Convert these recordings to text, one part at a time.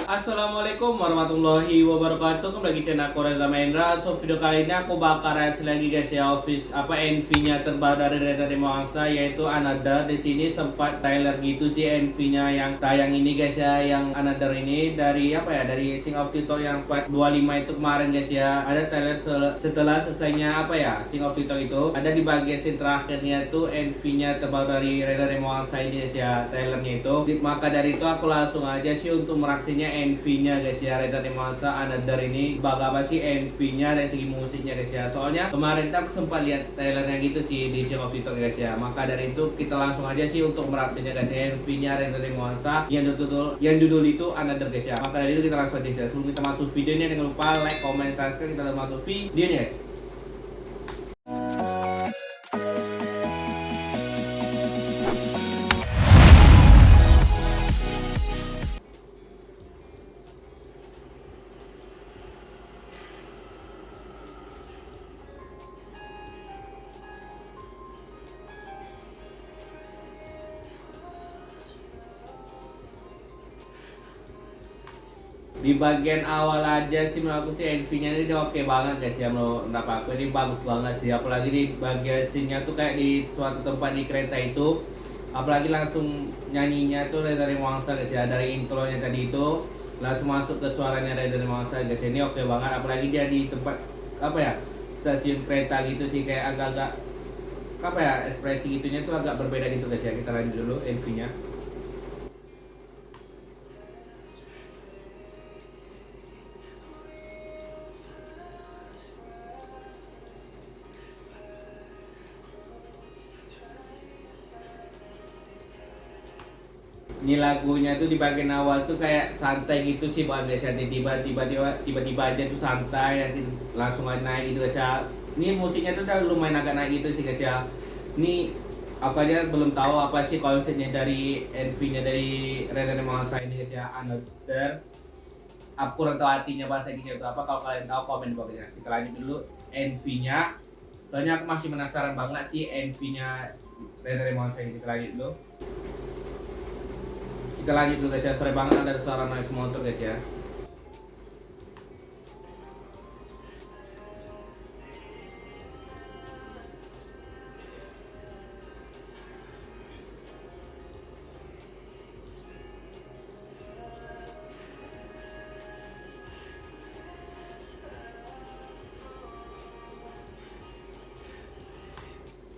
Assalamualaikum warahmatullahi wabarakatuh. Kembali lagi channel aku Reza Mahendra. So video kali ini aku bakal reaksi lagi guys ya, office NV-nya terbaru dari Reza Demoangsa, yaitu Another. Di sini sempat trailer gitu sih NV-nya yang tayang ini guys ya, yang Another ini dari dari Sing of TikTok yang part 25 itu kemarin guys ya. Ada trailer setelah selesainya Sing of TikTok itu ada di bagian scene terakhirnya itu NV-nya terbaru dari Reza Demoangsa ini guys ya, trailernya itu. Maka dari itu aku langsung aja sih untuk meraksinya NV-nya guys ya, Reza Demoangsa Another ini bagaimana sih NV-nya dari segi musiknya guys ya. Soalnya kemarin aku sempat lihat trailernya gitu sih di Sing of TikTok guys ya. Maka dari itu kita langsung aja sih untuk meraksinya guys ya, NV-nya Reza Demoangsa yang judul itu Another guys ya. Maka dari itu kita langsung aja guys. Sebelum kita masuk videonya, jangan lupa like, comment, subscribe. Kita langsung masuk videonya guys. Di bagian awal aja sih menurut aku sih NV-nya ini udah oke banget guys ya, menurut aku ini bagus banget sih, apalagi di bagian scene-nya tuh kayak di suatu tempat di kereta itu, apalagi langsung nyanyinya tuh dari Demoangsa guys ya, dari intronya tadi itu langsung masuk ke suaranya dari Demoangsa guys, ini oke banget, apalagi dia di tempat stasiun kereta gitu sih, kayak agak-agak ekspresi gitunya tuh agak berbeda gitu guys ya. Kita lanjut dulu NV-nya. Ini lagunya tuh di bagian awal tuh kayak santai gitu sih bang guys ya, tiba-tiba aja tuh santai, nanti langsung aja naik gitu guys ya. Ini musiknya tuh udah lumayan agak naik gitu sih guys ya. Ini apa aja belum tahu apa sih konsepnya dari NV-nya dari Reza Demoangsa ini guys ya, Another. Aku kurang tahu artinya bahasa Inggrisnya itu apa, kalau kalian tahu komen di bawah ya. Kita lanjut dulu NV-nya. Soalnya aku masih penasaran banget sih NV-nya Reza Demoangsa ini. Kita lanjut dulu guys ya, sore banget ada suara noise motor guys ya.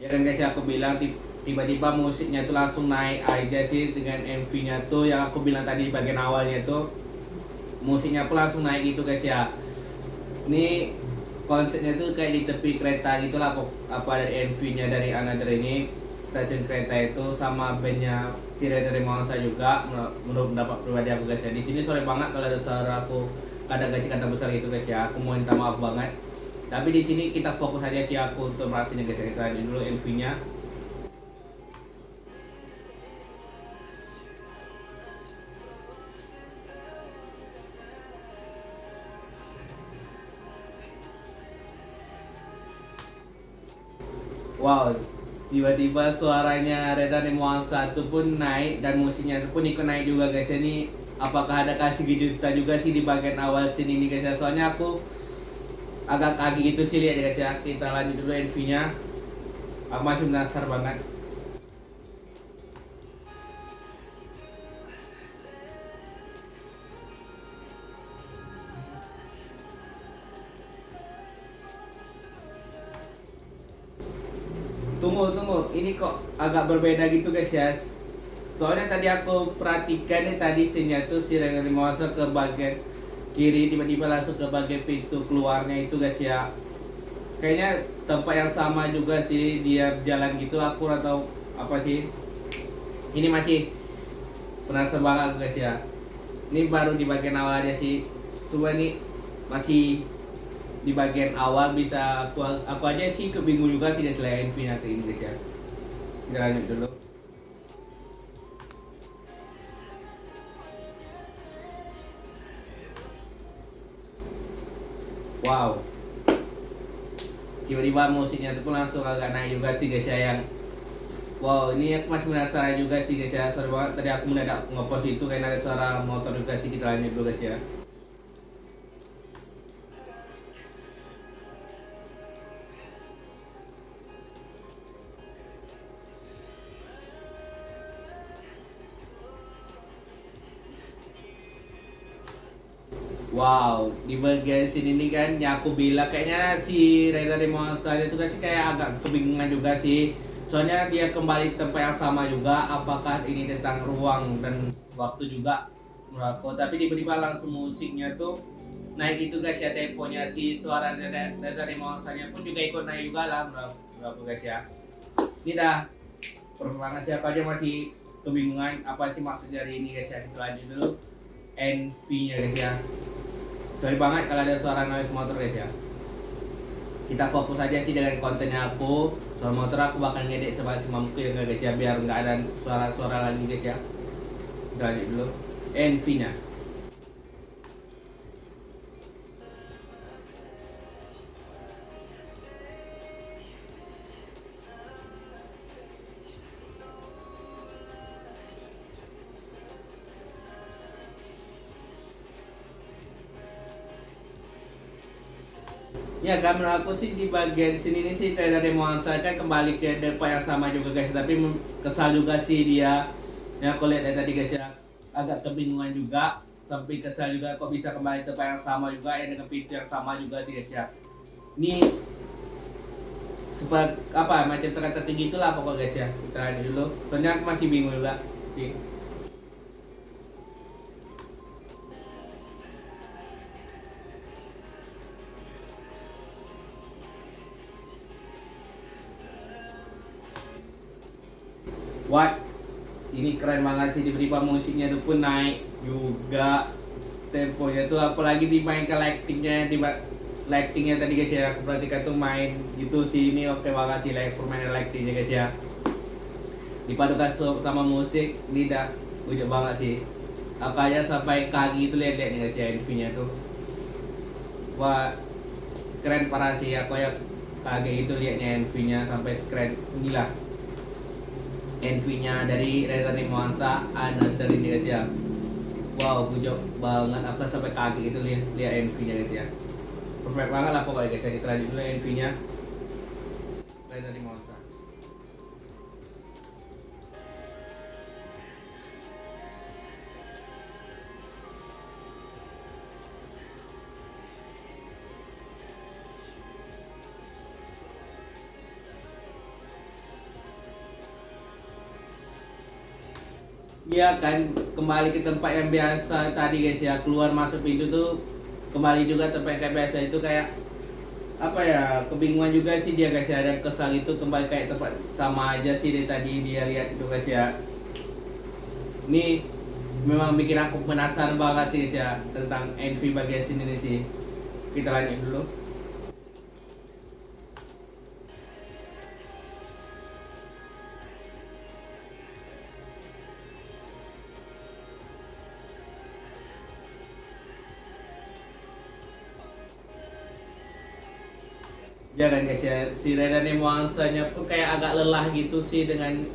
Ya dan guys ya, aku bilang tiba-tiba musiknya tuh langsung naik aja sih dengan MV-nya tuh, yang aku bilang tadi di bagian awalnya tuh musiknya pun langsung naik gitu guys ya. Ini konsepnya tuh kayak di tepi kereta gitulah, dari MV-nya dari Another ini, stasiun kereta itu sama bandnya si Reza Demoangsa juga, menurut pendapat pribadi aku guys ya. Di sini sorry banget kalau ada suara aku kadang gaji kata besar gitu guys ya, aku mau minta maaf banget. Tapi di sini kita fokus aja sih aku untuk merasakannya guys ya. Kita lanjut dulu MV-nya. Wow, tiba-tiba suaranya Reza Demoangsa itu pun naik dan musiknya itu pun ikut naik juga guys. Ini apakah ada kasih kejutan juga sih di bagian awal scene ini guys ya? Soalnya aku agak kaget gitu sih lihat guys ya. Kita lanjut dulu MV-nya. Aku masih penasaran banget. Tunggu, ini kok agak berbeda gitu guys ya. Soalnya tadi aku perhatikan nih, tadi scene-nya tuh si Reza Demoangsa ke bagian kiri, tiba-tiba langsung ke bagian pintu keluarnya itu guys ya. Kayaknya tempat yang sama juga sih dia jalan gitu, aku atau apa sih. Ini masih penasaran banget guys ya. Ini baru di bagian awal aja sih. Coba nih masih di bagian awal, bisa aku aja sih kebingung juga sih guys, selain Infinity ini guys ya. Kita lanjut dulu. Wow, tiba-tiba musiknya itu pun langsung agak naik juga sih guys ya, yang Wow, ini aku masih penasaran juga sih guys ya. Sorry banget tadi aku mendadak ngepost itu karena ada suara motor juga sih, kita lanjut dulu guys ya. Wow, di bagian sini nih kan yang aku bilang kayaknya si Reza Demonsa itu kan sih kayak agak kebingungan juga sih. Soalnya dia kembali ke tempat yang sama juga, apakah ini tentang ruang dan waktu juga menurut aku. Tapi tiba-tiba langsung musiknya tuh naik itu guys ya, temponya si suara Reza Demonsa-nya pun juga ikut naik juga lah menurut aku guys ya. Ini dah perkembangan siapa aja masih kebingungan apa sih maksud dari ini guys ya. Kita lanjut dulu NV-nya guys ya. Sorry banget kalau ada suara noise motor guys ya. Kita fokus aja sih dengan kontennya aku. Suara motor aku bakal ngedit semaksimal mungkin ya guys ya, biar nggak ada suara-suara lagi guys ya. Kita lanjut dulu NV-nya. Ya kan menurut aku sih di bagian sini nih sih trailer Demonsa kan kembali ke depan yang sama juga guys, tapi kesal juga sih dia. Ya aku lihat dari tadi guys ya, agak kebingungan juga, sampai kesal juga kok bisa kembali ke tempat yang sama juga ya dengan pintu yang sama juga sih guys ya. Ini seperti apa macam teka-teki gitulah pokok guys ya. Kita lihat dulu. Soalnya aku masih bingung juga sih. What? Ini keren banget sih, tiba-tiba musiknya tuh pun naik juga temponya tuh, apalagi dimainkan lightingnya, tiba lightingnya tadi guys ya, aku perhatikan tuh main gitu sih, ini oke banget sih permainan lightingnya guys ya, dipadukan sama musik ini dah ujuk banget sih. Apa aja sampai kaki itu lihat-lihat nih guys ya NV-nya tuh, wah keren parah sih, aku ya kaget itu liatnya NV-nya sampai keren inilah NV-nya dari Reza Demonsa Another ini guys ya. Wow, bujok banget, aku sampai kaki itu lihat NV-nya guys ya. Perfect banget lah pokoknya guys ya. Kita lanjut dulu NV-nya Reza Demonsa. Iya kan, kembali ke tempat yang biasa tadi guys ya, keluar masuk pintu tuh kembali juga tempat yang kayak biasa itu, kayak apa ya, kebingungan juga sih dia guys ya, dan kesal itu kembali kayak tempat sama aja sih dari tadi dia lihat itu guys ya. Ini memang bikin aku penasaran banget sih guys ya tentang NV bagian sini nih sih. Kita lanjut dulu. Ya kan guys ya, si Reda nuansanya pun kayak agak lelah gitu sih dengan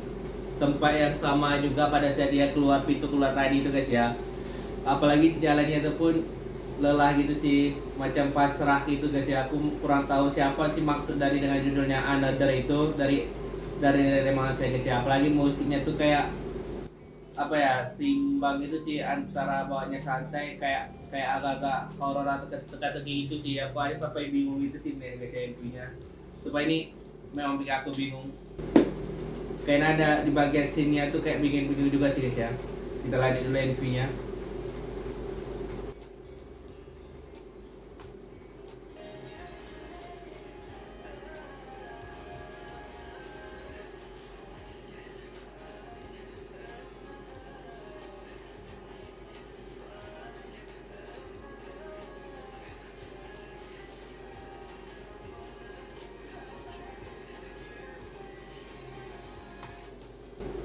tempat yang sama juga pada saat dia keluar pintu keluar tadi itu guys ya. Apalagi jalannya itu pun lelah gitu sih, macam pasrah gitu guys ya. Aku kurang tahu siapa sih maksud dari dengan judulnya Another itu dari Reda nuansa guys ya. Apalagi musiknya tuh kayak apa ya, simbang itu sih antara bawahnya santai kayak kayak agak-agak horor atau teka-teki gitu sih. Aku aja sampai bingung gitu sih nih guys MV-nya. Supaya ini memang bikin aku bingung. Kayaknya ada di bagian sini tuh kayak bikin bingung juga sih guys ya. Kita lanjut dulu MV-nya.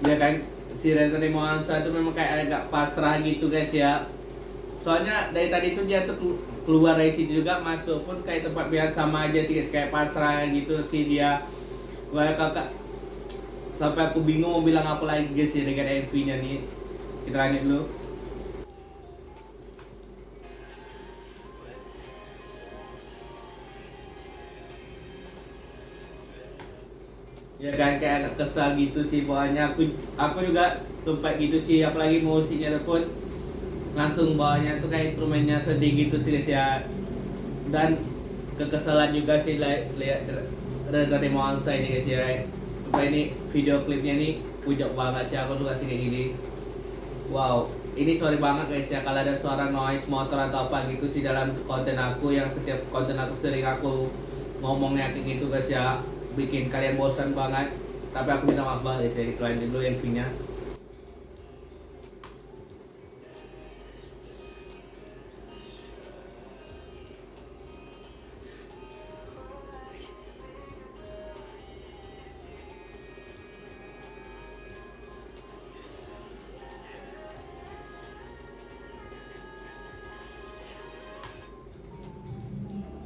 Ya kan, si Reza Demonsa itu memang kayak agak pasrah gitu guys ya. Soalnya dari tadi tuh dia tuh keluar dari situ juga, masuk pun kayak tempat biasa sama aja sih guys, kayak pasrah gitu sih dia. Kayak kakak sampai aku bingung mau bilang apa lagi guys ya dengan Envy-nya nih. Kita lanjut dulu. Ya kan kayak agak kesal gitu sih bawahnya. Aku juga sempat gitu sih, apalagi musiknya pun langsung bawahnya tuh kayak instrumennya sedih gitu sih guys ya. Dan kekesalan juga sih lihat Reza Demonsa ini guys ya. Supaya ini video klipnya nih pucuk banget sih, aku suka sih kayak gini. Wow, ini sorry banget guys ya kalau ada suara noise motor atau apa gitu sih dalam konten aku, yang setiap konten aku sering aku ngomongnya kayak gitu guys ya, bikin kalian bosan banget. Tapi aku minta maaf banget guys ya, itu aja dulu Envy-nya.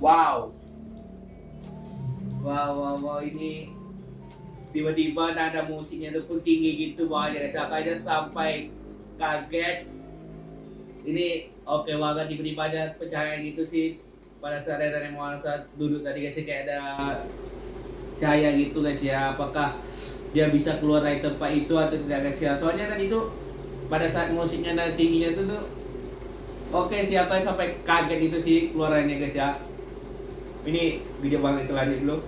Wow, wow, ini tiba-tiba nada musiknya tuh pun tinggi gitu bawahnya guys, aja sampai kaget. Ini oke banget, tiba-tiba ada pencahayaan gitu sih pada saat Reza Demonsa duduk tadi guys ya, kayak ada cahaya gitu guys ya. Apakah dia bisa keluar dari tempat itu atau tidak guys ya, soalnya tadi tuh pada saat musiknya nada tingginya tuh oke siapa sampai kaget itu sih keluarannya guys ya. Ini video banget, kita lanjut dulu.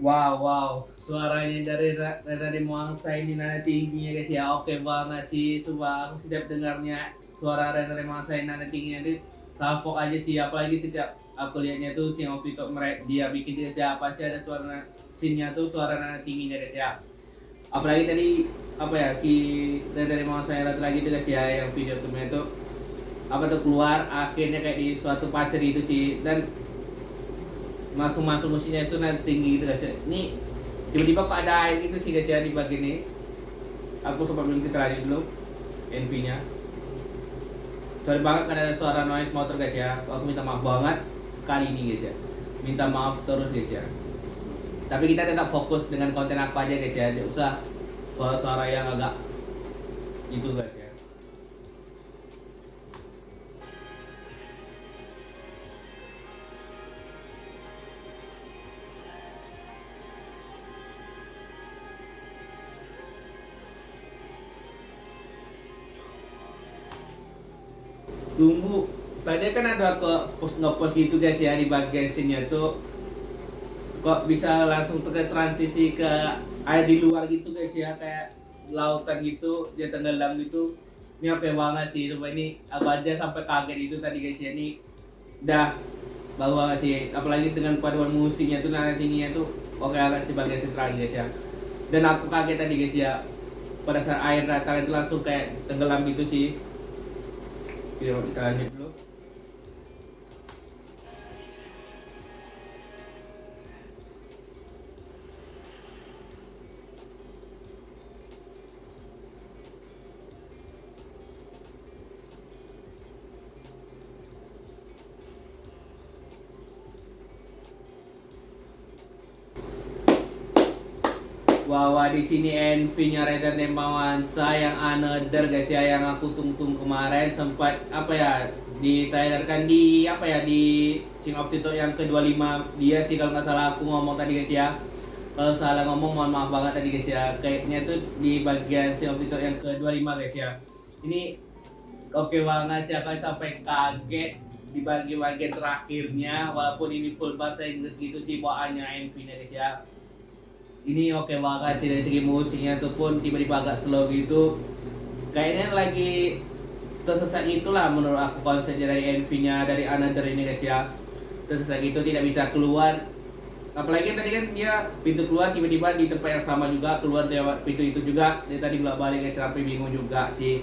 Wow, suaranya dari Reza Demonsa ini nada tingginya guys ya, oke banget sih. Coba aku setiap dengarnya suara Reza Demonsa ini nada tingginya itu salfok aja sih, apalagi setiap aku lihatnya tuh si Vito mereka dia bikin dia siapa sih ada suara scene-nya tuh suara nada tingginya guys ya. Apalagi tadi apa ya si Reza Demonsa yang lagi itu guys ya, yang video klipnya itu apa tuh keluar akhirnya kayak di suatu pasir itu sih, dan masuk musiknya itu nanti tinggi gitu guys ya. Ini tiba-tiba kok ada air gitu sih guys ya di bagian ini. Aku sempat belum kita lanjut dulu Envy-nya. Sorry banget karena ada suara noise motor guys ya. Aku minta maaf banget sekali ini guys ya. Minta maaf terus guys ya. Tapi kita tetap fokus dengan konten apa aja guys ya. Tidak usah suara-suara yang agak itu guys ya. Tunggu, tadi kan ada ke ngepost gitu guys ya di bagian sini tuh, kok bisa langsung ke transisi ke air di luar gitu guys ya, kayak lautan gitu dia tenggelam gitu. Ini oke banget sih, coba ini aja sampai kaget itu tadi guys ya. Ini udah bawa sih, apalagi dengan paduan musiknya tuh nada tingginya tuh oke banget sih bagian sentral guys ya. Dan aku kaget tadi guys ya, pada saat air datang itu langsung kayak tenggelam gitu sih. Yuk kita lanjut dulu. Bahwa di sini Envy-nya Reza Demonsa yang Another guys ya, yang aku tunggu kemarin sempat apa ya ditayangkan di apa ya di Sing of Tito yang ke-25 dia sih kalau nggak salah aku ngomong tadi guys ya. Kalau salah ngomong mohon maaf banget tadi guys ya. Kayaknya tuh di bagian Sing of Tito yang ke-25 guys ya. Ini oke banget siapa sampai kaget di bagian terakhirnya, walaupun ini full bahasa Inggris gitu sih bawaannya Envy-nya guys ya. Ini oke banget sih dari segi musiknya tuh pun tiba-tiba agak slow gitu, kayaknya lagi tersesat itulah menurut aku konsepnya dari Envy-nya dari Another ini guys ya. Tersesat itu tidak bisa keluar, apalagi tadi kan dia pintu keluar tiba-tiba di tempat yang sama juga keluar lewat pintu itu juga, dia tadi bolak balik guys sampai bingung juga sih.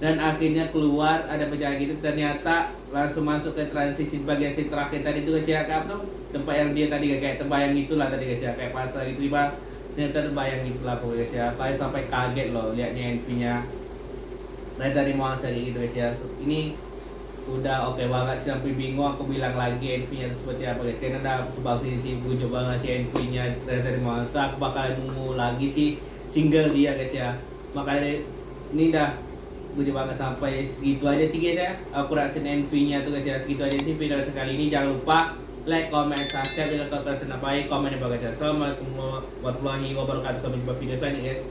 dan akhirnya keluar ada pecahan gitu, ternyata langsung masuk ke transisi bagian si terakhir tadi itu guys ya, kayak apa tuh tempat yang dia tadi kayak terbayang gitulah tadi guys ya, kayak pasal gitu tiba ternyata terbayang gitulah pokoknya guys ya, kalian sampai kaget loh liatnya NV-nya. Nah tadi mau seri gitu guys ya, ini udah oke banget sih, sampai bingung aku bilang lagi NV-nya seperti apa guys, karena udah sebagus sih gue coba ngasih NV-nya dari Monster, aku bakal nunggu lagi sih single dia guys ya, makanya ini dah gue coba nggak sampai segitu aja sih guys ya, aku rasain NV-nya tuh guys ya, segitu aja sih video sekali ini. Jangan lupa like, comment, subscribe, dan kalau kalian senang baik komen di bawah guys ya. Assalamualaikum warahmatullahi wabarakatuh, sampai jumpa video selanjutnya guys.